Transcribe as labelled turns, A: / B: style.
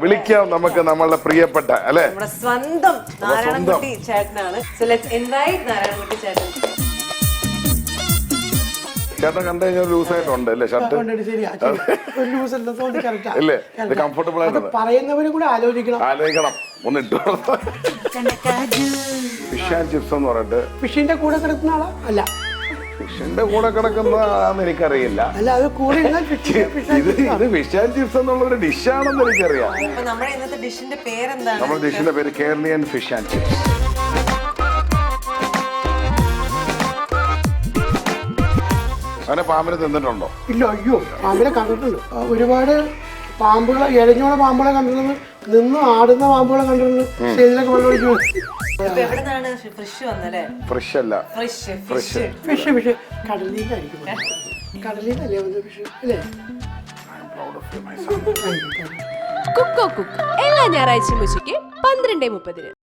A: വിളിക്കാം നമുക്ക് നമ്മളുടെ പ്രിയപ്പെട്ട അല്ലെ
B: നമ്മുടെ സ്വന്തം നാരായണൻകുട്ടി ചേട്ടനാണ്. So let's invite നാരായണൻകുട്ടി ചേട്ടൻ.
A: ചേട്ടൻ കണ്ടു കഴിഞ്ഞാൽ ലൂസായിട്ടുണ്ട് അല്ലേ ഷർട്ട് അല്ലേ? ഇത് കംഫർട്ടബിൾ ആയിട്ട്
C: പറയുന്നവരും കൂടെ
A: ആലോചിക്കണം. ഒന്ന് ഇട്ടു ഫിഷ് ആൻഡ് ചിപ്സ് എന്ന് പറഞ്ഞിട്ട്
C: ഫിഷിന്റെ കൂടെ കിടക്കുന്ന ആളാ അല്ല,
A: ഫിഷിന്റെ കൂടെ കിടക്കുന്നതാണെന്ന് എനിക്കറിയില്ല.
C: അല്ല അത് കൂടെ
A: ഇത് ഫിഷ് ആൻഡ് ചിപ്സ് എന്നുള്ള ഒരു ഡിഷാണെന്ന് എനിക്കറിയാം.
B: അപ്പൊ നമ്മുടെ ഇന്നത്തെ ഡിഷിന്റെ പേരെന്താണ്?
A: നമ്മുടെ ഡിഷിന്റെ പേര് കേരളീയൻ ഫിഷ് ആൻഡ് ചിപ്സ്. അങ്ങനെ പാമ്പിനെ തിന്നിട്ടുണ്ടോ?
C: ഇല്ല. അയ്യോ, പാമ്പിനെ കണ്ടിട്ടുണ്ട്. ഒരുപാട് പാമ്പുകളെ, ഇഴഞ്ഞോള പാമ്പുകളെ കണ്ടിട്ടുണ്ട്, നിന്ന് ആടുന്ന പാമ്പുകളെ കണ്ടിട്ടുണ്ട്. സ്റ്റേജിലൊക്കെ വെള്ളം ഒഴിച്ചു.
A: ഫ്രഷ് അല്ല,
C: ഫിഷ് കടലിലായിരിക്കും. കടലിലല്ലേ വന്നത് ഫിഷ് അല്ലേ?
D: കുക്കോ കുക്ക് എല്ലാ ഞായറാഴ്ചയും ഉച്ചയ്ക്ക് 12:30.